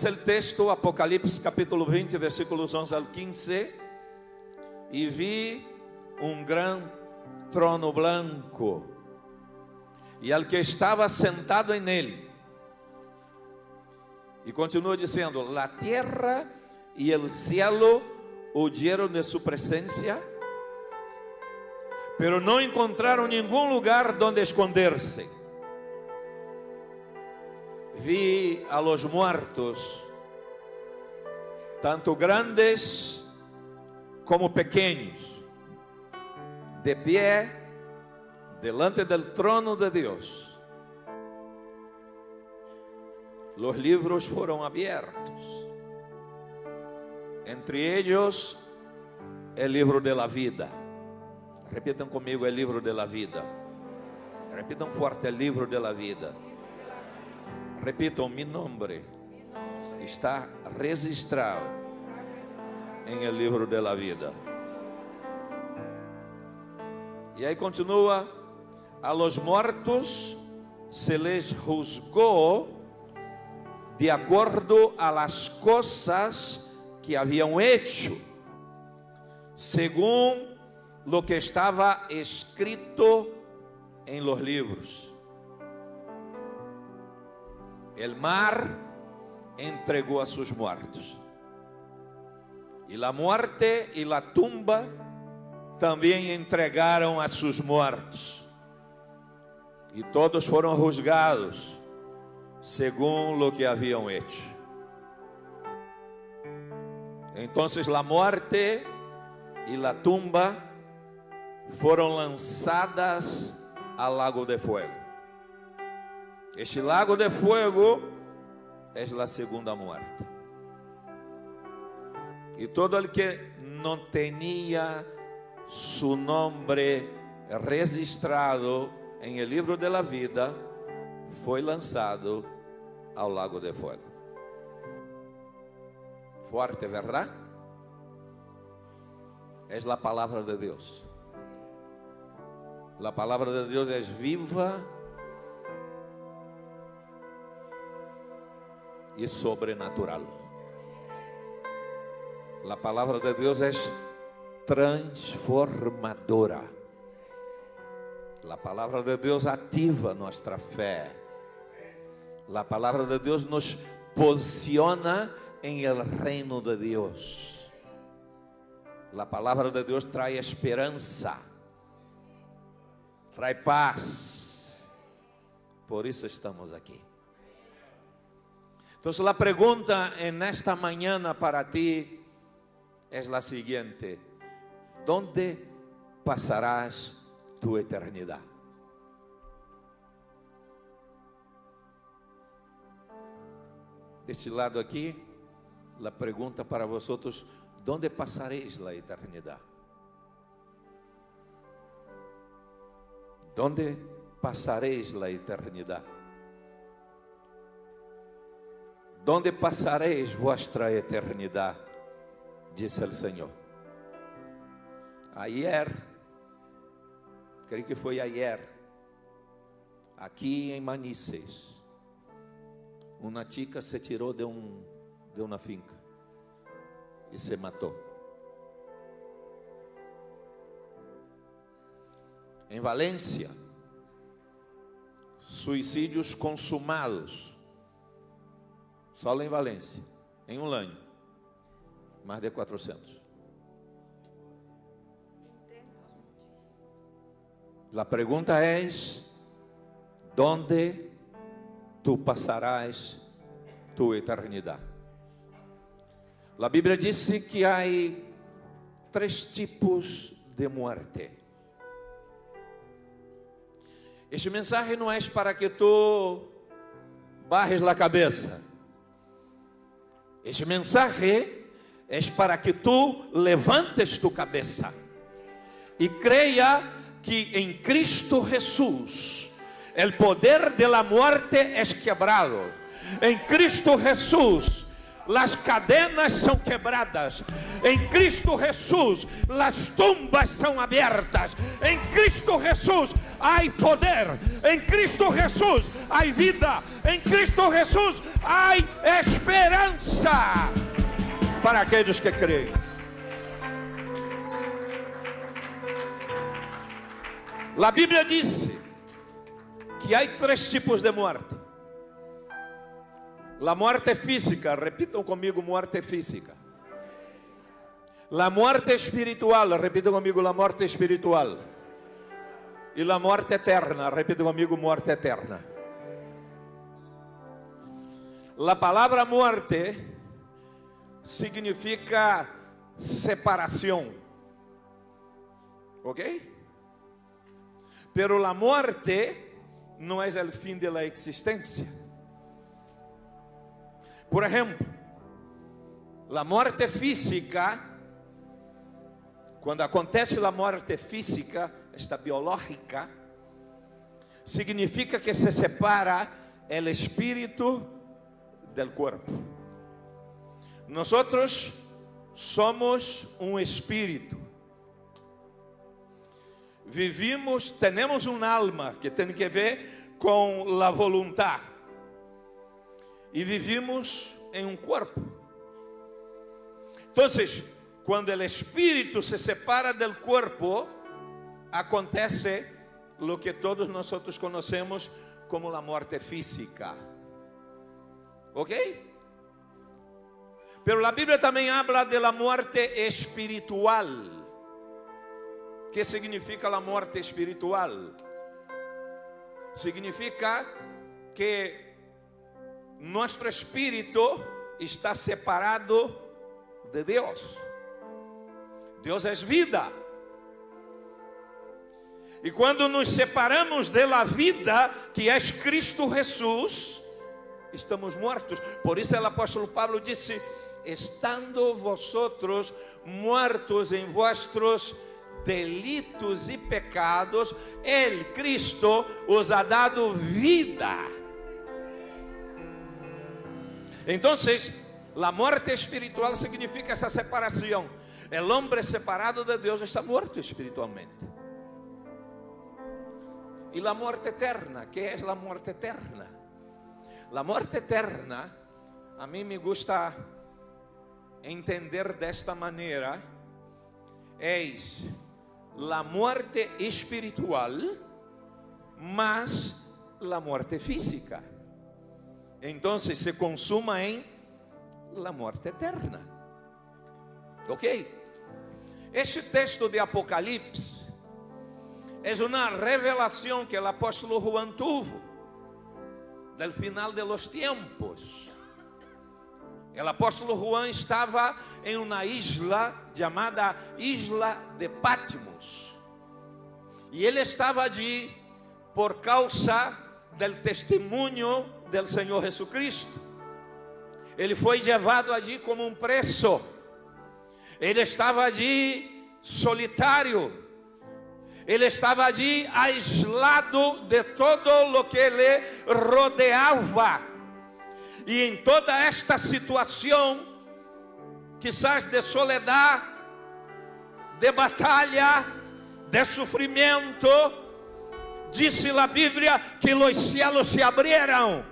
diz o texto, Apocalipse capítulo 20, versículos 11 ao 15. E vi um grande trono branco, e al que estava sentado nele. E continua dizendo: la tierra y el cielo huyeron de su presencia, pero no encontraron ningún lugar donde esconderse. Vi a los muertos, tanto grandes como pequeños, de pie delante del trono de Dios. Los libros fueron abiertos, entre ellos el libro de la vida. Repitam comigo: el libro de la vida. Repitam fuerte: el libro de la vida. Repitam: mi nombre está registrado en el libro de la vida. E aí continua: a los muertos se les juzgó de acordo a las cosas que habían hecho, según lo que estaba escrito en los libros. El mar entregó a sus muertos, y la muerte y la tumba también entregaron a sus muertos, y todos fueron juzgados según lo que habían hecho. Entonces la muerte y la tumba fueron lanzadas al lago de fuego. Este lago de fuego es la segunda muerte. Y todo el que no tenía su nombre registrado en el libro de la vida fue lanzado al lago de fuego. Fuerte, ¿verdad? Es la palabra de Dios. La palabra de Dios es viva y sobrenatural. La palabra de Dios es transformadora. La palabra de Dios activa nuestra fe. La palabra de Dios nos posiciona en el reino de Dios. La palabra de Dios trae esperanza, trae paz. Por eso estamos aquí. Entonces la pregunta en esta mañana para ti es la siguiente: ¿dónde pasarás tu eternidad? De este lado aquí, la pregunta para vosotros: ¿dónde pasaréis la eternidad? ¿Dónde pasaréis la eternidad? ¿Dónde pasaréis vuestra eternidad? Dice el Señor. Ayer, creio que foi ayer, aqui em Manices, uma chica se tirou de uma finca e se matou. Em Valência, suicídios consumados, só lá em Valência, em um ano, mais de 400. La pregunta es: ¿dónde tú pasarás tu eternidad? La Biblia dice que hay 3 tipos de muerte. Este mensaje no es para que tú bajes la cabeza. Este mensaje es para que tú levantes tu cabeza y crea que en Cristo Jesús el poder de la muerte es quebrado. En Cristo Jesús las cadenas são quebradas. Em Cristo Jesus, las tumbas são abertas. Em Cristo Jesus, há poder. Em Cristo Jesus, há vida. Em Cristo Jesus, há esperança para aqueles que creem. A Bíblia diz que há 3 tipos de morte. A morte física, repitam comigo, morte física. A morte espiritual, repitam comigo, a morte espiritual. E a morte eterna, repitam comigo, morte eterna. A palavra morte significa separação. ¿Ok? Pero la muerte no es el fin de la existencia. Por ejemplo, la muerte física, cuando acontece la muerte física, esta biológica, significa que se separa el espíritu del cuerpo. Nosotros somos un espíritu. Vivimos, temos alma que tem que ver com a vontade. E vivimos em corpo. Então, quando o espírito se separa do corpo, acontece o que todos nós conhecemos como a morte física. ¿Ok? Pero a Bíblia também habla de la muerte espiritual. ¿Qué significa la muerte espiritual? Significa que nuestro espíritu está separado de Dios. Dios es vida. E quando nos separamos de la vida, que é Cristo Jesus, estamos mortos. Por isso o apóstolo Pablo disse: estando vosotros muertos em vuestros delitos e pecados, Ele, Cristo, os ha dado vida. Então, a morte espiritual significa essa separação. O homem separado de Deus está morto espiritualmente. E a morte eterna, que é a morte eterna? A morte eterna, a mim me gusta entender desta maneira, é a morte espiritual, mas a morte física. Então se consuma em la morte eterna. Ok? Este texto de Apocalipse é uma revelação que o apóstolo Juan tuvo del final de los tiempos. O apóstolo Juan estava em uma isla chamada Isla de Patmos. E ele estava allí por causa del testemunho del Senhor Jesucristo. Ele foi levado allí como um preso. Ele estava allí solitário. Ele estava allí aislado de todo o que lhe rodeava. E em toda esta situação, quizás de soledad, de batalha, de sofrimento, disse a Bíblia que os céus se abrieram.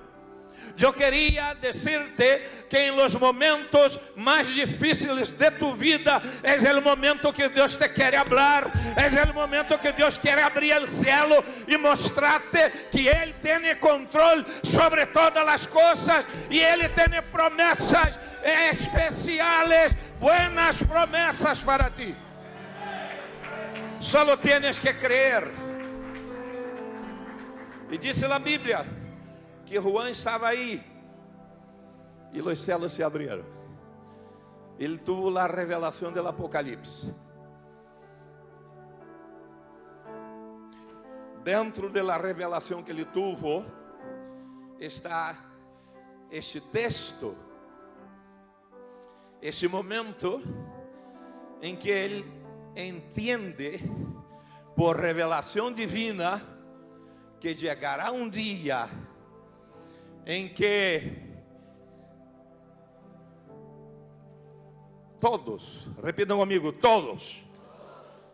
Eu queria dizer-te que em los momentos mais difíceis de tu vida, é o momento que Deus te quer falar, é o momento que Deus quer abrir o céu e mostrar-te que Ele tem controle sobre todas as coisas e Ele tem promessas especiais, buenas promessas para ti. Só tienes que crer. E disse a Bíblia que Juan estava aí e os céus se abriram. Ele tuvo a revelação do Apocalipse. Dentro da revelação que ele tuvo está este texto, este momento em que ele entende por revelação divina que chegará um dia em que Todos, repitam comigo, todos.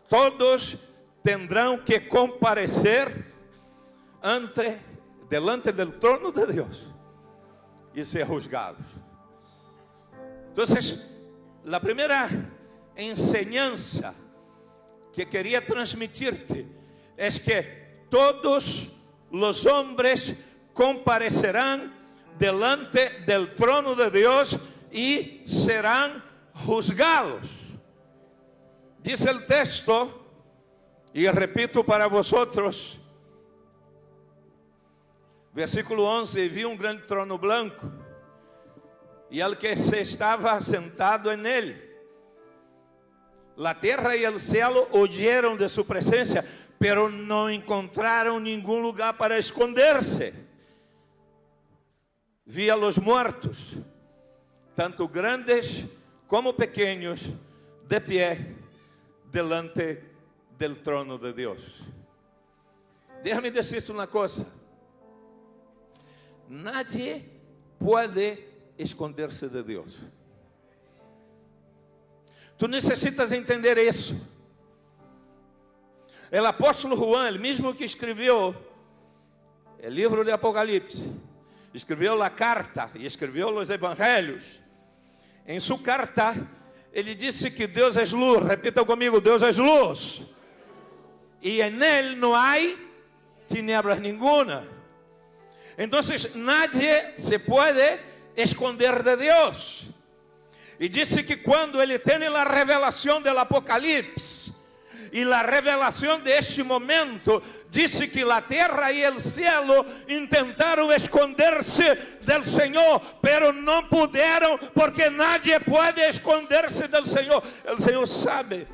Todos tendrão que comparecer delante del trono de Dios y ser juzgados. Entonces, la primera enseñanza que quería transmitirte es que todos los hombres comparecerán delante del trono de Dios y serán juzgados. Dice el texto, y repito para vosotros, versículo 11, vi un gran trono blanco, y al que se estaba sentado en él. La tierra y el cielo huyeron de su presencia, pero no encontraron ningún lugar para esconderse. Vi a los muertos, tanto grandes como pequeños, de pie delante del trono de Dios. Déjame decirte una cosa. Nadie puede esconderse de Dios. Tú necesitas entender isso. O apóstolo Juan, el mismo que escreveu o livro de Apocalipse, escreveu a carta e escreveu os evangelhos. Em sua carta, ele disse que Deus é luz. Repita comigo, Deus é luz. E em ele não há tinieblas nenhuma. Então, nadie se pode esconder de Deus. E disse que quando ele tem a revelação do Apocalipse, e a revelação de este momento, disse que a terra e o cielo intentaram esconder-se do Senhor, pero não puderam, porque nadie pode esconder-se do Senhor. O Senhor sabe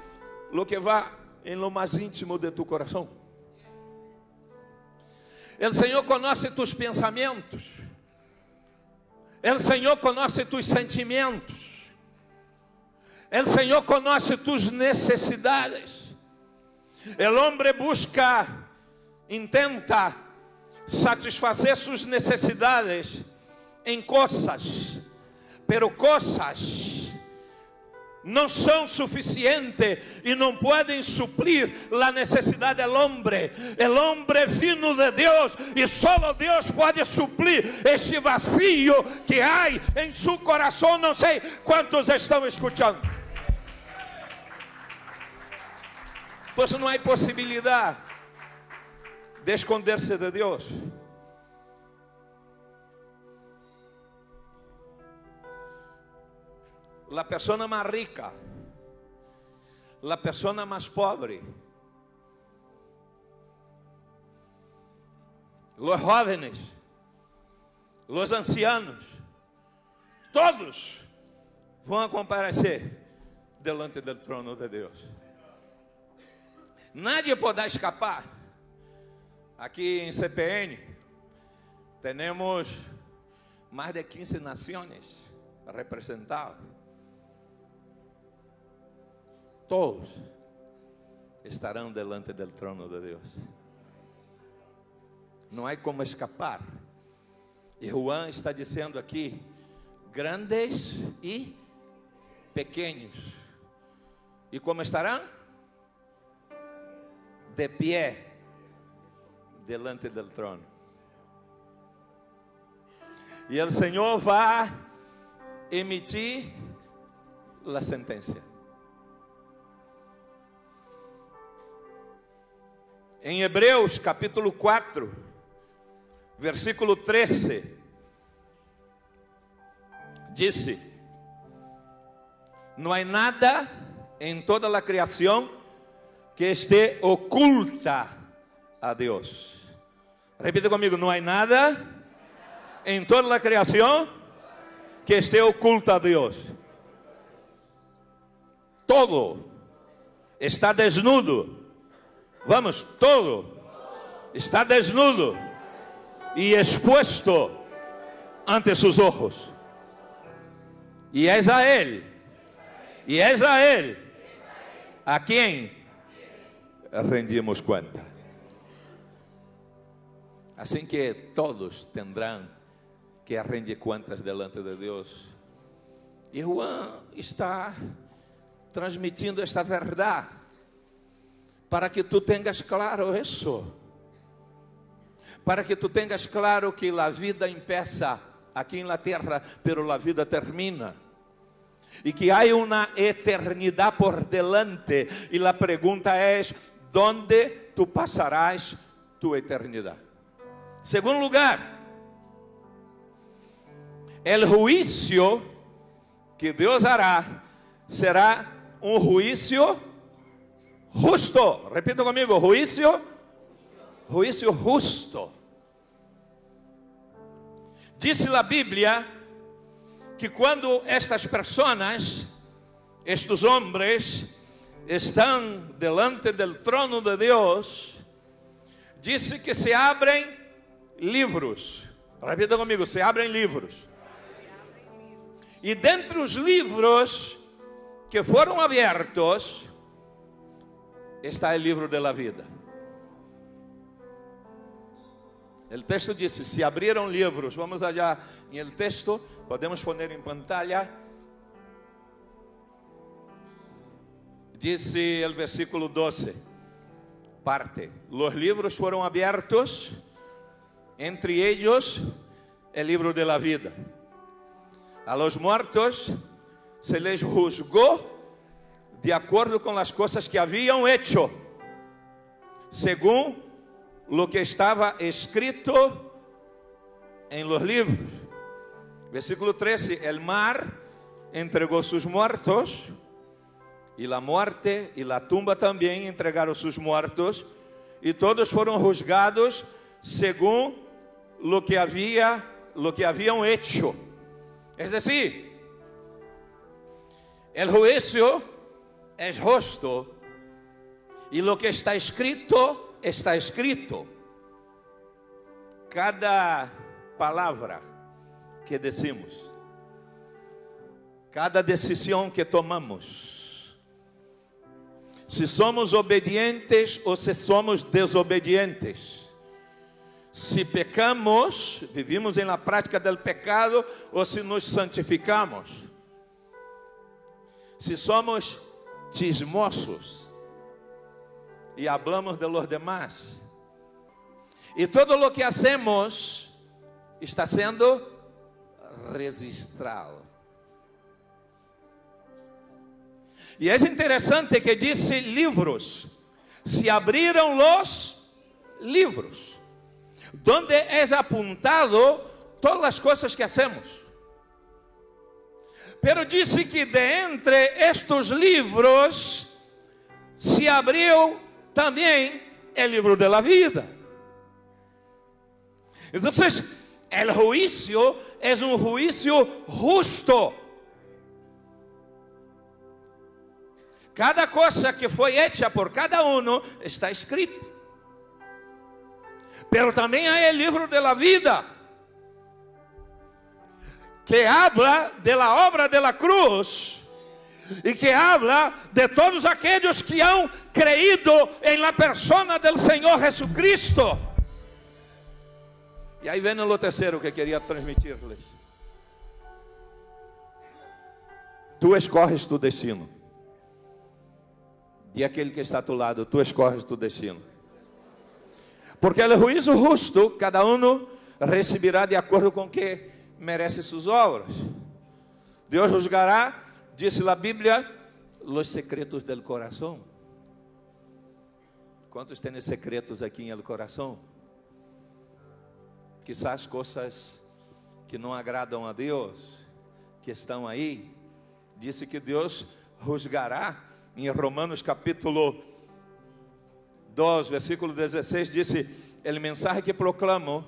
o que vai em lo mais íntimo de tu coração. O Senhor conhece tus pensamentos. O Senhor conhece tus sentimentos. O Senhor conhece tus necessidades. O homem busca, intenta satisfazer suas necessidades em coisas, pero coisas não são suficientes e não podem suprir a necessidade do homem. O homem vino de Deus e só Deus pode suplir esse vazio que há em seu coração. Não sei quantos estão escutando. Pois não há possibilidade de esconder-se de Deus. A pessoa mais rica, a pessoa mais pobre, os jovens, os ancianos, todos vão comparecer delante do trono de Deus. Nadie poderá escapar. Aqui em CPN temos mais de 15 nações representadas. Todos estarão delante do trono de Deus. Não há como escapar. E Juan está dizendo aqui, grandes e pequenos. E como estarão? De pé delante do trono. E o Senhor vai emitir a sentença. Em Hebreus capítulo 4, versículo 13, disse: não há nada em toda a criação que esté oculta a Deus. Repita comigo, não há nada em toda a criação que esté oculta a Deus. Todo está desnudo. Vamos, todo está desnudo e expuesto ante seus ojos. E és a Ele, a quem rendimos conta. Assim que todos tendrão que render contas delante de Deus. E Juan está transmitindo esta verdade, para que tu tengas claro isso, para que tu tengas claro que a vida empieza aqui na terra, pero a vida termina, e que há uma eternidade por delante, e a pergunta é, ¿dónde tu passarás tu eternidade? Segundo lugar, o juízo que Deus hará será um juízo justo. Repita comigo, juízo justo. Diz a Bíblia que quando estas pessoas, estes homens, estão delante do trono de Deus, disse que se abrem livros. Repita comigo, se abrem livros. E dentre os livros que foram abertos, está o livro da vida. O texto diz, se abriram livros, vamos allá em el texto, podemos poner em pantalla. Diz o versículo 12, parte, os livros foram abertos, entre eles o livro da vida. A los muertos se les juzgó de acordo com as coisas que haviam hecho, según lo que estava escrito em los livros. Versículo 13, el mar entregou sus muertos, e la muerte e la tumba também entregaram sus muertos, e todos foram juzgados según lo que haviam hecho. Es decir, el juicio es justo, y lo que está escrito, está escrito. Cada palavra que decimos, cada decisão que tomamos, se somos obedientes ou se somos desobedientes, se pecamos, vivimos em la prática del pecado, ou se nos santificamos, se somos chismosos e hablamos de los demás, e todo lo que hacemos está sendo registrado. E é interessante que disse livros, se abriram los livros, donde é apuntado todas as coisas que hacemos. Pero disse que de entre estes livros se abriu também o livro da vida. Então, o juízo é um juízo justo. Cada coisa que foi hecha por cada um está escrita. Pero também há o livro da vida, que habla de la obra de la cruz, e que habla de todos aqueles que han creído em la persona del Senhor Jesucristo. E aí vem o terceiro que queria transmitir-lhes. Tu escorres tu destino. E aquele que está a tu lado, tu escorres tu destino. Porque o juízo justo, cada um receberá de acordo com que merece suas obras. Deus juzgará, disse a Bíblia, os secretos del coração. Quantos têm secretos aqui em el coração? Quizás coisas que não agradam a Deus, que estão aí. Disse que Deus juzgará, em Romanos capítulo 2, versículo 16, disse, a mensagem que proclamo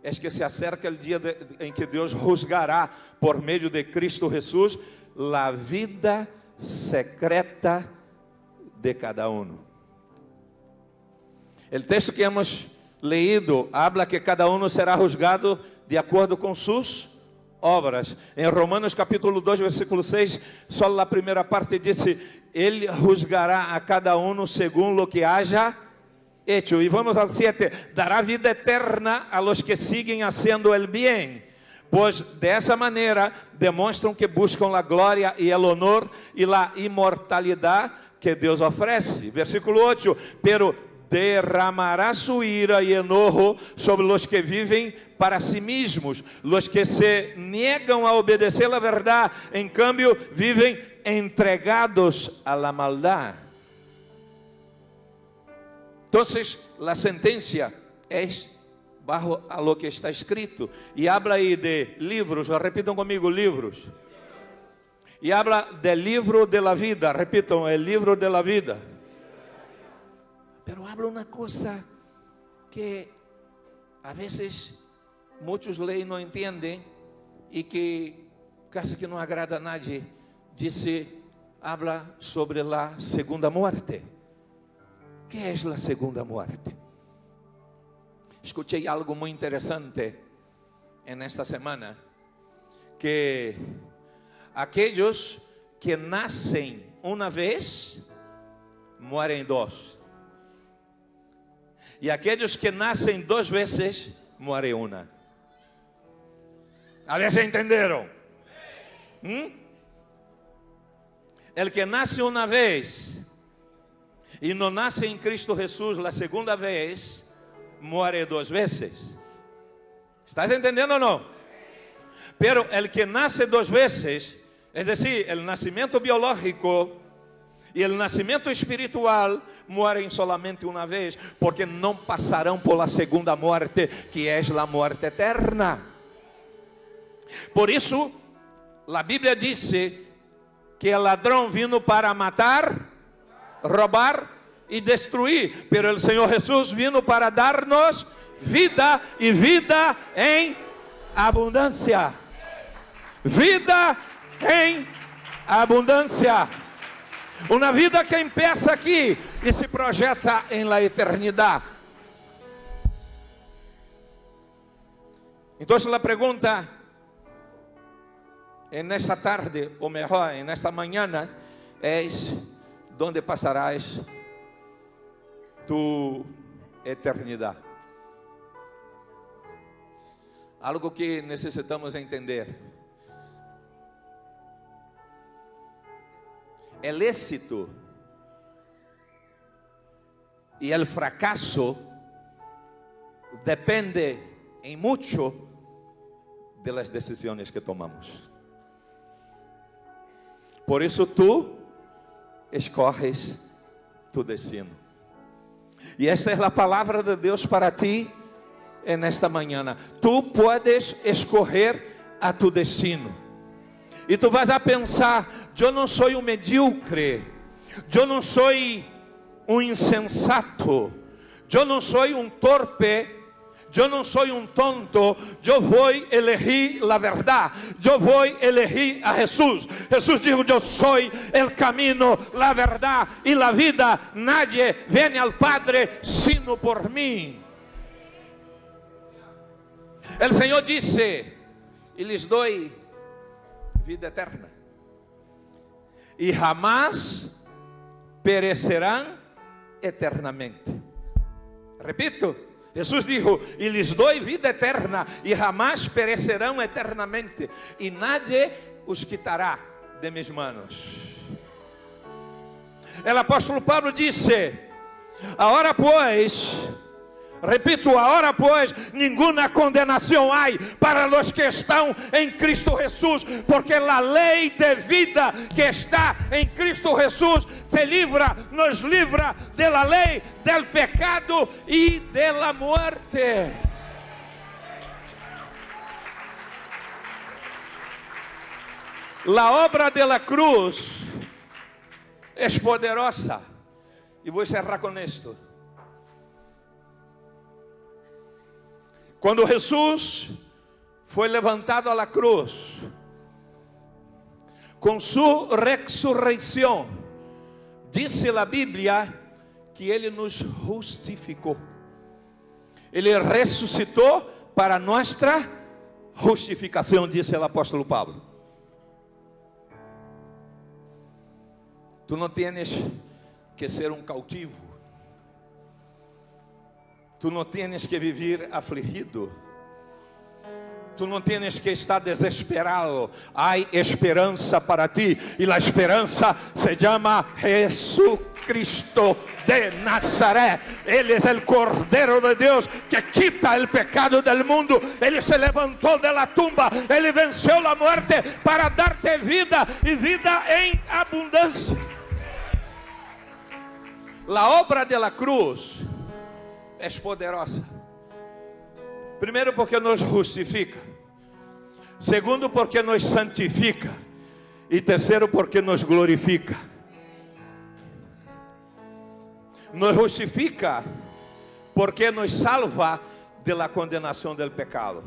é que se acerca o dia em que Deus juzgará por meio de Cristo Jesus a vida secreta de cada um. O texto que hemos leído habla que cada um será juzgado de acordo com suas obras. Em Romanos capítulo 2, versículo 6, só a primeira parte disse, Ele juzgará a cada um segundo o que haja hecho. E vamos ao 7, dará vida eterna a los que siguen haciendo el bien, Pois dessa maneira demonstram que buscam a glória e o honor e a imortalidade que Deus oferece. Versículo 8: pero derramará su ira y enojo sobre los que viven para sí mismos, los que se niegan a obedecer la verdad, en cambio viven entregados a la maldad. Entonces, la sentencia es bajo a lo que está escrito, y habla ahí de livros, repitam comigo, livros, e habla del livro de la vida, repitam, el livro de la vida. Pero habla uma coisa que a vezes muitos leem e não entendem, e que quase que não agrada a nadie. Habla sobre a segunda muerte. ¿Qué es la segunda muerte? Escuché algo muy interesante en esta semana, que aquellos que nacen una vez, mueren dos. E aqueles que nascem duas vezes, morrem uma. A ver se entenderam. El que nasce uma vez e não nasce em Cristo Jesus a segunda vez, morre duas vezes. ¿Estás entendendo ou não? Pero el que nasce duas vezes, es decir, el nacimiento biológico e o nascimento espiritual, morrem solamente uma vez, porque não passarão por la segunda muerte, que é a muerte eterna. Por isso, a Bíblia diz que o ladrão vino para matar, roubar e destruir, pero o Senhor Jesus vino para dar-nos vida, e vida em abundância. Vida em abundância. Uma vida que empieza aqui e se projeta em la eternidade. Então, a pergunta en esta tarde, ou melhor, en esta mañana, é: ¿dónde passarás tu eternidade? Algo que necessitamos entender. El éxito y el fracaso depende en mucho de las decisiones que tomamos. Por eso tú escoges tu destino. Y esta es la palabra de Dios para ti en esta mañana. Tú puedes escoger a tu destino. E tu vas a pensar: eu não sou um medíocre, eu não sou um insensato, eu não sou um torpe, eu não sou um tonto. Eu vou elegir a verdade, eu vou elegir a Jesus. Jesus dijo: eu sou o caminho, a verdade e a vida. Nadie vem ao Padre sino por mim. O Senhor disse: e lhes dou vida eterna, e jamás perecerão eternamente. Repito, Jesus dijo: e lhes dou vida eterna, e jamás perecerão eternamente, e nadie os quitará de mis manos. O apóstolo Pablo disse: agora pois, repito, agora pois, nenhuma condenação há para os que estão em Cristo Jesus, porque a lei de vida que está em Cristo Jesus te livra, nos livra de la lei, del pecado e de la muerte. La obra de la cruz es poderosa. E vou encerrar com isto. Quando Jesus foi levantado a la cruz, com sua ressurreição, disse a Bíblia que Ele nos justificou. Ele ressuscitou para nossa justificação, disse o apóstolo Pablo. Tu não tienes que ser um cautivo. Tu não tienes que viver afligido. Tu não tienes que estar desesperado. Há esperança para ti. E a esperança se chama Jesucristo de Nazaré. Ele é o Cordeiro de Deus que quita o pecado do mundo. Ele se levantou da tumba. Ele venceu a morte para dar-te vida e vida em abundância. A obra de la cruz é poderosa. Primeiro, porque nos justifica. Segundo, porque nos santifica. E terceiro, porque nos glorifica. Nos justifica porque nos salva de la condenação del pecado.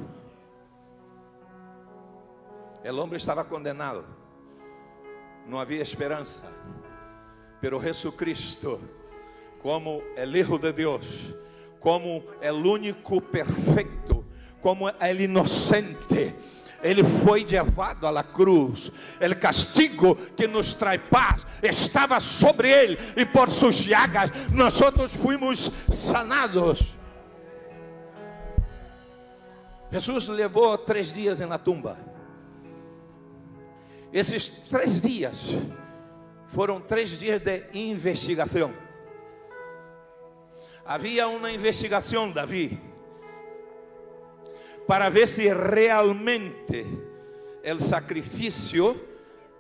O homem estava condenado. Não havia esperança. Pero Jesucristo, como o Hijo de Deus, como o único perfeito, como o inocente, Ele foi levado à cruz. O castigo que nos traz paz estava sobre Ele, e por suas llagas nós fomos sanados. Jesus levou 3 dias na tumba. Esses 3 dias foram 3 dias de investigação. Havia uma investigação, Davi, para ver se realmente o sacrifício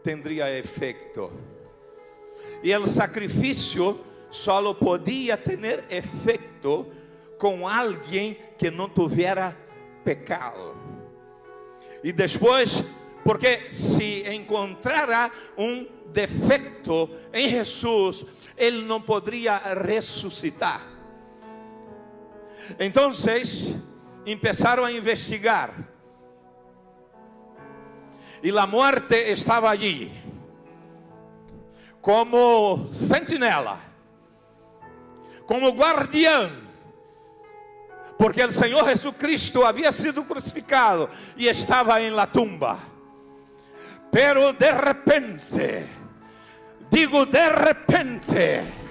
tendría efeito. E o sacrifício só podia ter efeito com alguém que não tivera pecado. E depois, porque se encontrara defeito em Jesus, ele não poderia ressuscitar. Então, começaram a investigar. E a morte estava allí, como sentinela, como guardião, porque o Senhor Jesucristo havia sido crucificado e estava em la tumba. Pero de repente, digo de repente,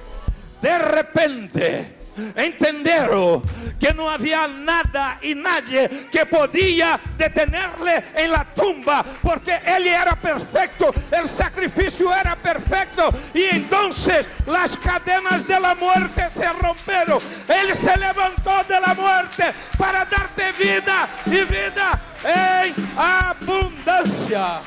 entenderam que não havia nada e nadie que podia detenerle em la tumba, porque ele era perfeito, o sacrifício era perfeito, e então as cadenas de la muerte se romperam. Ele se levantou de la muerte para dar-te vida e vida em abundância.